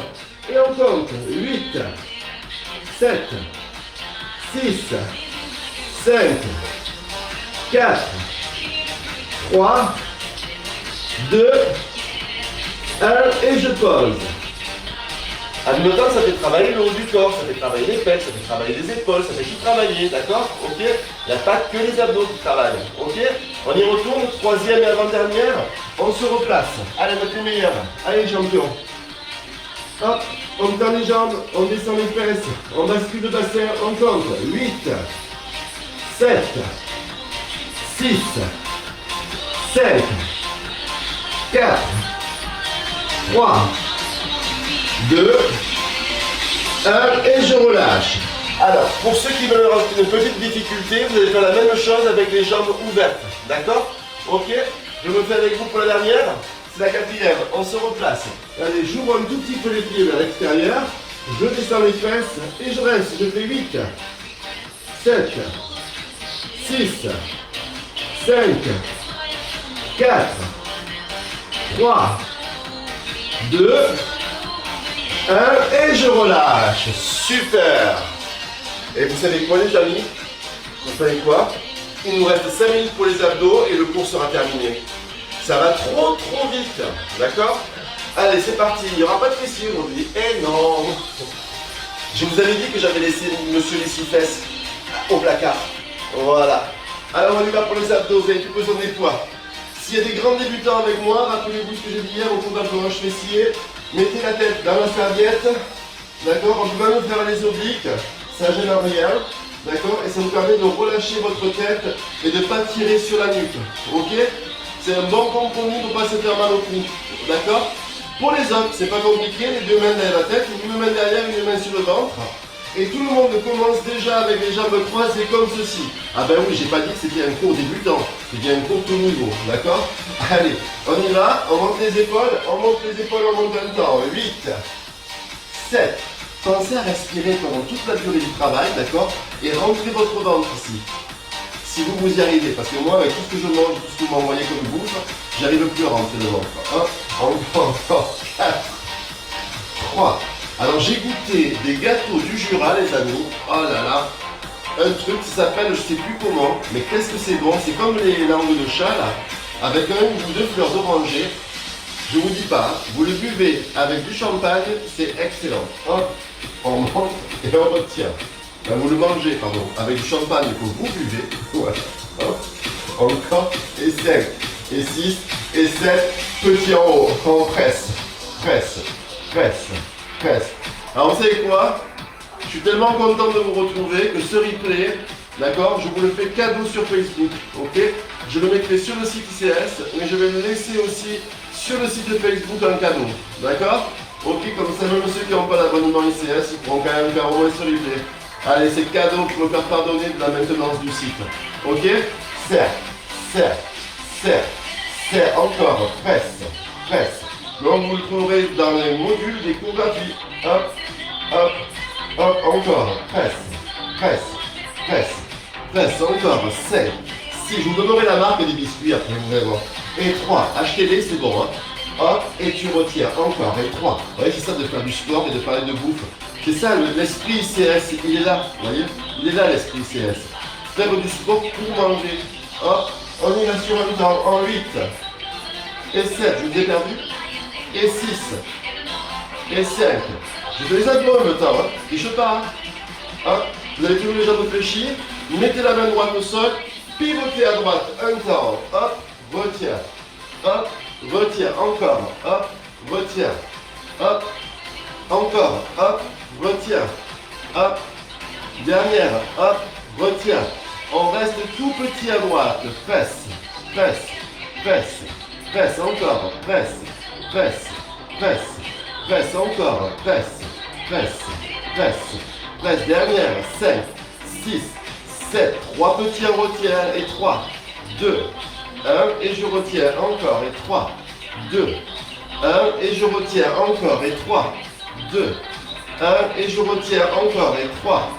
Et on compte. 8, 7, 6, 5, 4, 3, 2, 1 et je pose. Abdominaux, ça fait travailler le haut du corps, ça fait travailler les pecs, ça fait travailler les épaules, ça fait tout travailler, d'accord? Ok? Il n'y a pas que les abdos qui travaillent, ok? On y retourne, troisième et avant-dernière, on se replace. Allez, votre les meilleurs. Allez, champion. Hop, on tend les jambes, on descend les fesses, on bascule le bassin, on compte. 8, 7, 6, 5, 4, 3, 2, 1 et je relâche. Alors, pour ceux qui veulent rajouter une petite difficulté, vous allez faire la même chose avec les jambes ouvertes. D'accord? Ok? Je me fais avec vous pour la dernière. C'est la quatrième. On se replace. Allez, j'ouvre un tout petit peu les pieds vers l'extérieur. Je descends les fesses et je reste. Je fais 8, 7, 6, 5, 4, 3, 2, 1 et je relâche. Super. Et vous savez quoi les amis? Vous savez quoi? Il nous reste 5 minutes pour les abdos et le cours sera terminé. Ça va trop vite. D'accord? Allez, c'est parti. Il n'y aura pas de fessiers aujourd'hui. Eh non. Je vous avais dit que j'avais laissé monsieur les 6 fesses au placard. Voilà. Alors on y va pour les abdos. Vous avez plus besoin des poids. S'il y a des grands débutants avec moi, rappelez-vous ce que j'ai dit hier autour d'un planche fessier. Mettez la tête dans la serviette. D'accord? On va nous faire les obliques. Ça gêne rien. D'accord? Et ça vous permet de relâcher votre tête et de ne pas tirer sur la nuque. Ok? C'est un bon compromis pour ne pas se faire mal au cou. D'accord? Pour les autres, c'est pas compliqué. Les deux mains derrière la tête, une main derrière, une main sur le ventre. Et tout le monde commence déjà avec les jambes croisées comme ceci. Ah ben oui, j'ai pas dit que c'était un cours débutant. C'était un cours tout niveau. D'accord? Allez, on y va. On monte les épaules. On monte les épaules, on monte un temps. 8, 7. Pensez à respirer pendant toute la durée du travail, d'accord? Et rentrez votre ventre ici. Si vous y arrivez, parce que moi, avec tout ce que je mange, tout ce que vous m'envoyez comme bouffe, j'arrive plus à rentrer le ventre. 1, encore 4, 3. Alors j'ai goûté des gâteaux du Jura, les amis. Oh là là. Un truc qui s'appelle, je sais plus comment, mais qu'est-ce que c'est bon? C'est comme les langues de chat, là, avec un ou deux fleurs d'oranger. Je vous dis pas, vous le buvez avec du champagne, c'est excellent. Hop, on monte et on retient. Ben, vous le mangez, pardon, avec du champagne que vous buvez. Voilà. Hop, encore, et 5, et 6, et 7, petit en haut. On presse, presse, presse, presse. Alors vous savez quoi? Je suis tellement content de vous retrouver que ce replay, d'accord, je vous le fais cadeau sur Facebook, ok? Je le mettrai sur le site ICS, mais je vais le laisser aussi sur le site de Facebook un cadeau, d'accord? Ok, comme ça même ceux qui n'ont pas l'abonnement ICS, ils pourront quand même faire au moins ce replay. Allez, c'est cadeau pour me faire pardonner de la maintenance du site, ok? Serre, serre, serre, serre, encore, presse, presse. Donc vous le trouverez dans les modules des cours gratuits. Hop, hop, hop, encore, presse, presse, presse, presse, encore, 5, 6, je vous donnerai la marque des biscuits après, vraiment. Et 3, achetez-les, c'est bon, hein. Hop, et tu retiens, encore, et 3. Vous voyez, c'est ça de faire du sport et de parler de bouffe. C'est ça, l'esprit ICS, il est là, vous voyez. Il est là, l'esprit ICS. Faire du sport pour manger. Hop, on y va sur un temps, en 8, et 7, je vous ai perdu, et 6, et 5. Je fais les abdos en même temps, hein. Triche pas, hein. Vous avez toujours les jambes fléchies, mettez la main droite au sol, pivotez à droite, un temps, hop, retiens, hop, retiens, encore, hop, retiens, hop, encore, hop, retiens, hop, dernière, hop, retiens. On reste tout petit à droite, presse, presse, presse, presse, encore, presse, presse, presse, presse, encore, presse, presse, presse, presse, dernière, 5, 6, 7, 3 petits en retient, et 3, 2, 1, et je retiens, encore, et 3, 2, 1, et je retiens, encore, et 3, 2, 1, et je retiens, encore, et 3,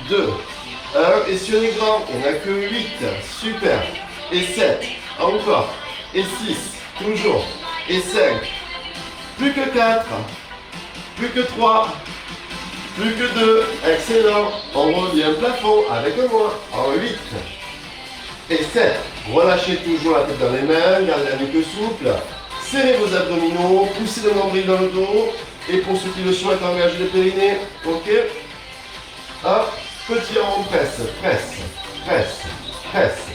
2, 1, et sur les grands, on n'a que 8, super, et 7, encore, et 6, toujours, et 5, plus que 4, plus que 3, Plus que 2. Excellent. On revient plafond avec moi. En 8. Et 7. Relâchez toujours la tête dans les mains. Gardez la nuque souple. Serrez vos abdominaux. Poussez le nombril dans le dos. Et pour ceux qui le souhaitent, engagez le périnée. Ok. Hop. Petit rond presse. Presse. Presse. Presse.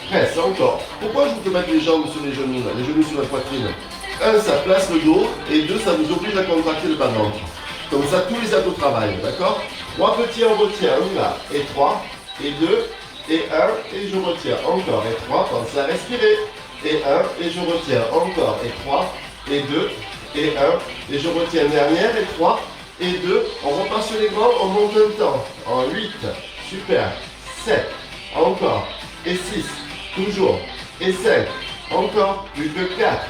Presse. Encore. Pourquoi je vous fais mettre les jambes sur les genoux là, les genoux sur la poitrine? 1, ça place le dos. Et 2, ça vous oblige à contracter le bas ventre. Comme ça, tous les abdos travaillent, d'accord? 3 petits, on retient, on y va. Et 3, et 2, et 1, et je retiens. Encore, et 3, pensez à respirer. Et 1, et je retiens. Encore, et 3, et 2, et 1, et je retiens. Dernière, et 3, et 2. On repart sur les grands, on monte un temps. En 8, super. 7, encore. Et 6, toujours. Et 5, encore. Plus que 4,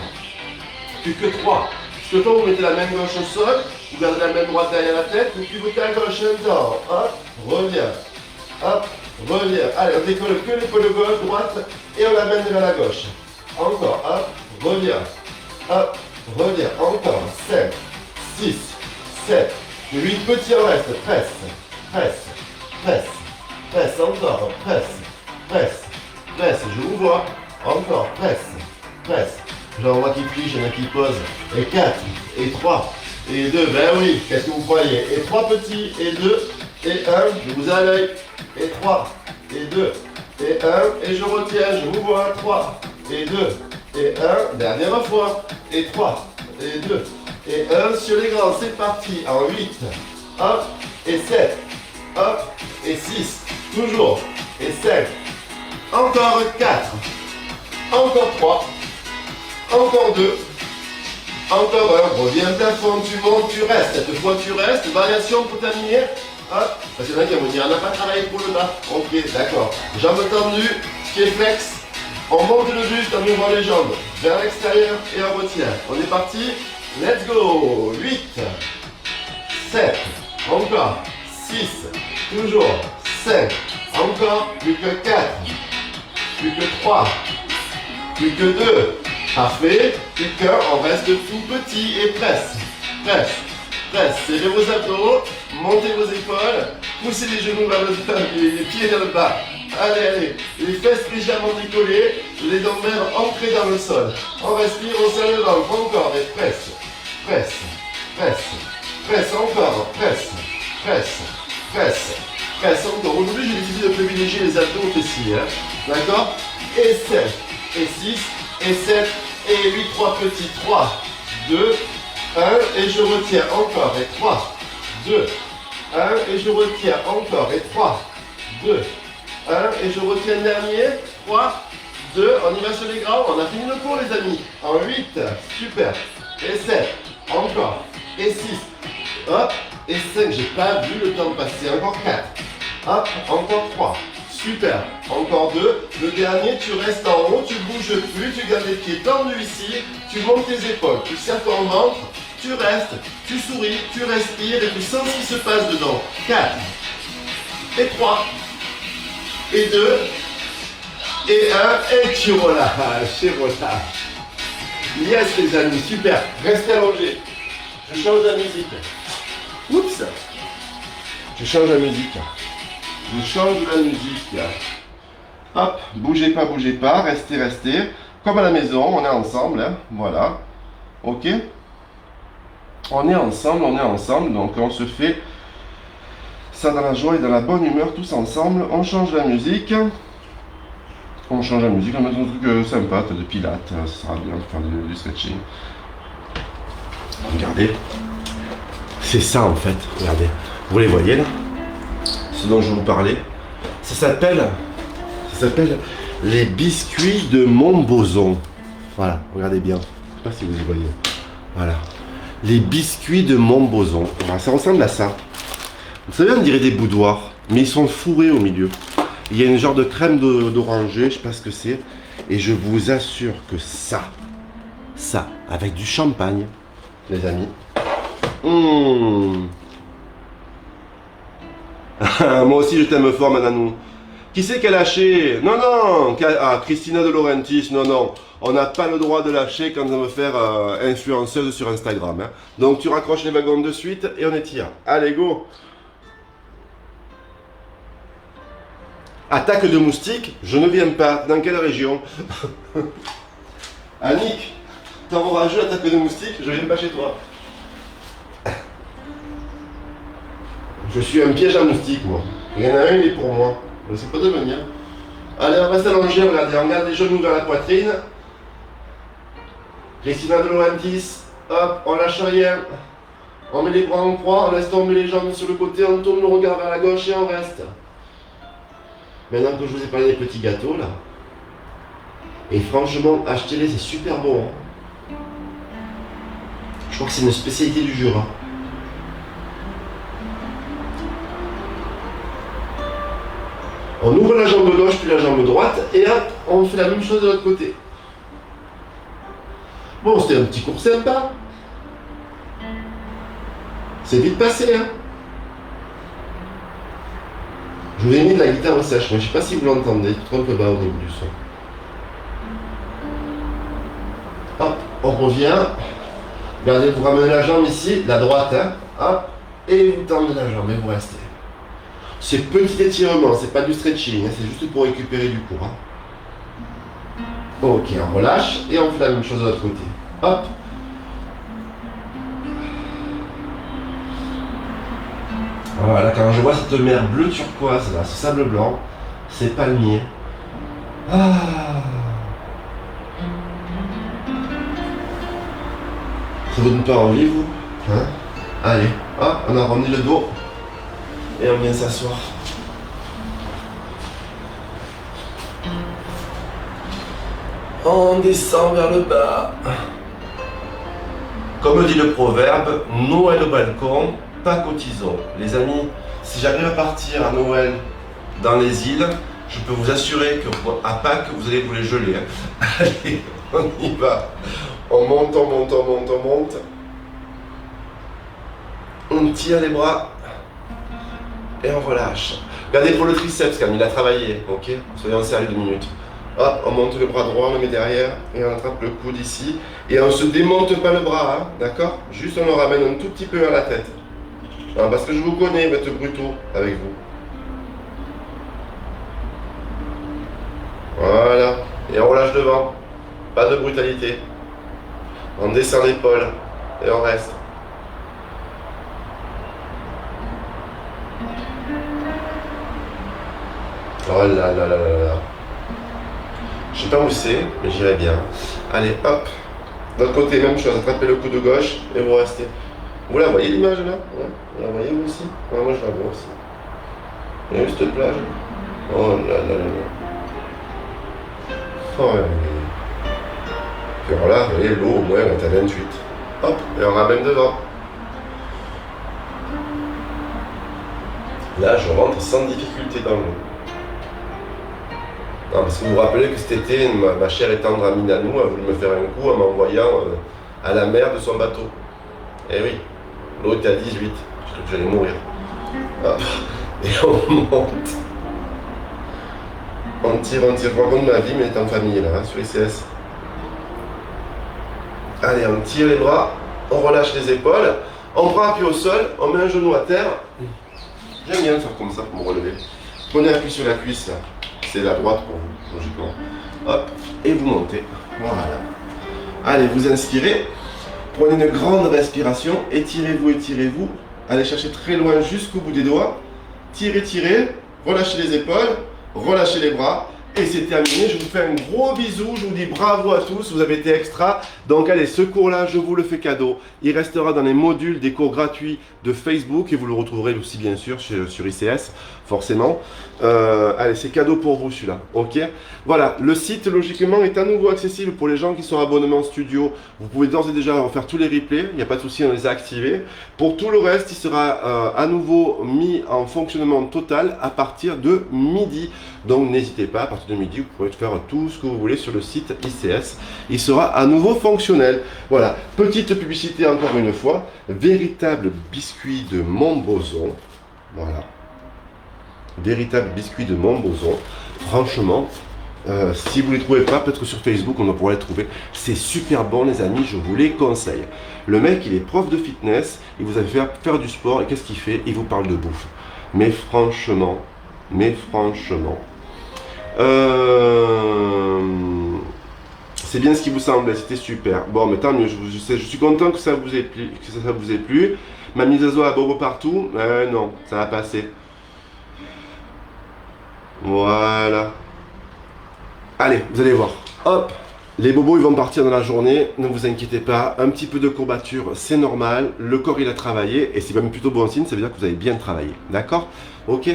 plus que 3. Parce que quand vous mettez la main gauche au sol, vous gardez la main droite derrière la tête, vous pivotez à gauche un temps. Hop, reviens. Hop, reviens. Allez, on décolle que l'épaule gauche, droite, et on l'amène vers la gauche. Encore, hop, reviens. Hop, reviens. Encore, 5, 6, 7, 8 petits en reste. Presse, presse, presse, presse, encore, presse, presse, presse. Je vous vois. Encore, presse, presse. J'en vois qui plie, j'en ai qui pose. Et 4, et 3, et 2, ben oui, qu'est-ce que vous croyez? Et 3 petits, et 2, et 1, je vous ai à l'œil. Et 3, et 2, et 1, et je retiens, je vous vois. 3, et 2, et 1, dernière fois. Et 3, et 2, et 1, sur les grands, c'est parti. En 8, hop, et 7, hop, et 6, toujours. Et 5, encore 4, encore 3. Encore 2. Encore 1. Reviens plafond, tu montes, tu restes. Cette fois tu restes. Variation pour terminer. Hop. Parce qu'il y en a qui vont me dire, on n'a pas travaillé pour le bas. Ok, d'accord. Jambes tendues, pieds flex. On monte le buste en ouvrant les jambes vers l'extérieur et on retient. On est parti. Let's go. 8. 7. Encore. 6. Toujours. 5. Encore. Plus que 4. Plus que 3. Plus que 2. Parfait. Plus qu'un, on reste tout petit et presse. Presse. Presse. Serrez vos abdos. Montez vos épaules. Poussez les genoux vers le bas, les pieds vers le bas. Allez, allez. Les fesses légèrement décollées. Les dents même ancrées dans le sol. On respire, on serre le ventre. Encore. Et presse. Presse. Presse. Presse. Encore. Presse. Presse. Presse. Presse. Encore. Aujourd'hui, j'ai décidé de privilégier les abdos fessiers. Hein. D'accord? Et 7. Et 6. Et 7, et 8, 3 petits, 3, 2, 1, et je retiens encore, et 3, 2, 1, et je retiens encore, et 3, 2, 1, et je retiens le dernier, 3, 2, on y va sur les grands, on a fini le cours les amis, en 8, super, et 7, encore, et 6, hop, et 5, j'ai pas vu le temps passer, encore 4, hop, encore 3, super, encore 2, le dernier, tu restes en haut, tu bouges plus, tu gardes les pieds tendus ici, tu montes tes épaules, tu serres ton ventre, tu restes, tu souris, tu respires et tu sens ce qui se passe dedans. 4, et 3, et 2, et 1, et tu relâches, et relâches. Yes les amis, super, restez allongés. Je change la musique. Oups, je change la musique. Je change la musique. Hop, bougez pas, restez, restez. Comme à la maison, on est ensemble, hein, voilà. Ok? On est ensemble, donc on se fait ça dans la joie et dans la bonne humeur, tous ensemble. On change la musique. On change la musique, on met un truc sympa, de pilates, ça sera bien de faire du stretching. Regardez. C'est ça en fait, regardez. Vous les voyez là? Ce dont je vous parlais. Ça s'appelle les biscuits de Montbozon. Voilà, regardez bien. Je sais pas si vous y voyez. Voilà. Les biscuits de Montbozon. Voilà, ça ressemble à ça. Vous savez, on dirait des boudoirs, mais ils sont fourrés au milieu. Il y a une genre de crème d'oranger, je sais pas ce que c'est. Et je vous assure que ça, avec du champagne, les amis. Moi aussi je t'aime fort, Mananou. Qui c'est qui a lâché? Non, non. Ah, Christina de Laurentis, non. On n'a pas le droit de lâcher quand on veut faire influenceuse sur Instagram. Hein. Donc tu raccroches les wagons de suite et on étire. Allez, go. Attaque de moustiques, je ne viens pas. Dans quelle région? Annick, t'as orageux, attaque de moustiques, je viens pas chez toi. Je suis un piège à moustiques, moi. Il y en a un, il est pour moi. Je ne sais pas de venir. Allez, on reste allongé, regardez, on garde les genoux vers la poitrine. Christina De Laurentiis, hop, on lâche rien. On met les bras en croix, on laisse tomber les jambes sur le côté, on tourne le regard vers la gauche et on reste. Maintenant que je vous ai parlé des petits gâteaux, là, et franchement, achetez-les, c'est super bon. Hein. Je crois que c'est une spécialité du Jura. On ouvre la jambe gauche puis la jambe droite et hop, on fait la même chose de l'autre côté. Bon, c'était un petit cours sympa. C'est vite passé, hein. Je vous ai mis de la guitare sèche, mais je ne sais pas si vous l'entendez, trop un peu bas au début du son. Hop, on revient. Regardez, vous ramenez la jambe ici, la droite, hein. Hop, et vous tendez la jambe et vous restez. C'est petit étirement, c'est pas du stretching, hein, c'est juste pour récupérer du cours. Hein. Ok, on relâche et on fait la même chose de l'autre côté. Hop. Voilà, quand je vois cette mer bleue turquoise là, ce sable blanc, c'est palmier. Ah. Ça vous donne pas envie, vous, hein? Allez, hop, on arrondit le dos. Et on vient s'asseoir. On descend vers le bas. Comme dit le proverbe, Noël au balcon, Pâques au tison. Les amis, si j'arrive à partir à Noël dans les îles, je peux vous assurer qu'à Pâques, vous allez vous les geler. Hein. Allez, on y va. On monte, on monte, on monte, on monte. On tire les bras. Et on relâche. Regardez pour le triceps, comme il a travaillé, ok? Soyons sérieux 2 minutes. Hop, on monte le bras droit, on le met derrière, et on attrape le coude ici. Et on ne se démonte pas le bras, hein, d'accord? Juste on le ramène un tout petit peu à la tête. Alors, parce que je vous connais, vous êtes brutaux avec vous. Voilà. Et on relâche devant. Pas de brutalité. On descend l'épaule. Et on reste. Oh là là là là là. Je sais pas où c'est, mais j'irai bien. Allez, hop. De l'autre côté, même chose. Attrapez le coude gauche et vous restez. Vous la voyez l'image là? Ouais. Vous la voyez vous aussi? Ouais, moi je la vois aussi. Il y a eu cette plage. Oh là là là là. Oh là là. Puis alors là, vous voyez, l'eau au moins elle est à 28. Hop, et on ramène devant. Là, je rentre sans difficulté dans l'eau. Non, parce que vous vous rappelez que cet été, ma chère et tendre amie Nanou a voulu me faire un coup en m'envoyant à la mer de son bateau. Eh oui, l'eau était à 18, je crois que j'allais mourir. Hop, et on monte. On tire, je me rends compte de ma vie, mais elle est en famille là, hein, sur ICS. Allez, on tire les bras, on relâche les épaules, on prend appui au sol, on met un genou à terre. J'aime bien faire comme ça pour me relever. Prenez appui sur la cuisse là. C'est la droite pour vous, logiquement. Hop, et vous montez. Voilà. Allez, vous inspirez. Prenez une grande respiration. Étirez-vous, étirez-vous. Allez chercher très loin jusqu'au bout des doigts. Tirez, tirez. Relâchez les épaules. Relâchez les bras. Et c'est terminé. Je vous fais un gros bisou. Je vous dis bravo à tous. Vous avez été extra. Donc allez, ce cours-là, je vous le fais cadeau. Il restera dans les modules des cours gratuits de Facebook. Et vous le retrouverez aussi, bien sûr, sur ICS, forcément. Allez, c'est cadeau pour vous celui-là, ok? Voilà, le site logiquement est à nouveau accessible pour les gens qui sont abonnements studio. Vous pouvez d'ores et déjà refaire tous les replays, il n'y a pas de souci, on les a activés. Pour tout le reste, il sera à nouveau mis en fonctionnement total à partir de midi. Donc n'hésitez pas, à partir de midi, vous pouvez faire tout ce que vous voulez sur le site ICS. Il sera à nouveau fonctionnel. Voilà, petite publicité encore une fois. Véritable biscuit de Montbozon. Voilà. Véritable biscuit de Montbozon. Franchement, si vous ne les trouvez pas, peut-être que sur Facebook on va pouvoir les trouver. C'est super bon les amis, je vous les conseille. Le mec il est prof de fitness, il vous a fait faire du sport et qu'est-ce qu'il fait? Il vous parle de bouffe. Mais franchement, C'est bien ce qui vous semblait, c'était super. Bon, mais tant mieux, je suis content que ça vous ait plu. Ma mise à jour à bobo partout, non, ça va passer. Voilà. Allez, vous allez voir. Hop, les bobos ils vont partir dans la journée, ne vous inquiétez pas. Un petit peu de courbature, c'est normal. Le corps il a travaillé et c'est même plutôt bon signe, ça veut dire que vous avez bien travaillé. D'accord? Ok?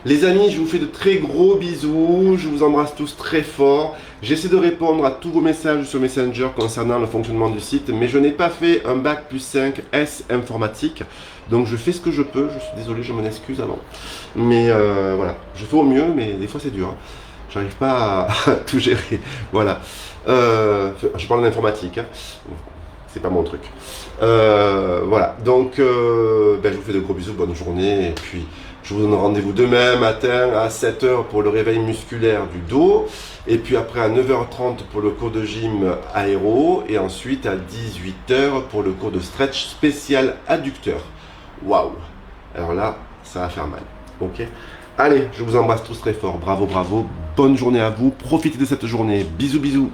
Les amis, je vous fais de très gros bisous, je vous embrasse tous très fort. J'essaie de répondre à tous vos messages sur Messenger concernant le fonctionnement du site, mais je n'ai pas fait un bac plus 5 S informatique, donc je fais ce que je peux, je suis désolé, je m'en excuse avant. Mais voilà, je fais au mieux, mais des fois c'est dur. Hein. J'arrive pas à tout gérer, voilà. Je parle d'informatique, hein. C'est pas mon truc. Voilà, donc je vous fais de gros bisous, bonne journée, et puis je vous donne rendez-vous demain matin à 7 h pour le réveil musculaire du dos, et puis après à 9 h 30 pour le cours de gym aéro, et ensuite à 18 h pour le cours de stretch spécial adducteur. Waouh! Alors là, ça va faire mal, ok? Allez, je vous embrasse tous très fort, bravo, bravo, bonne journée à vous, profitez de cette journée, bisous, bisous!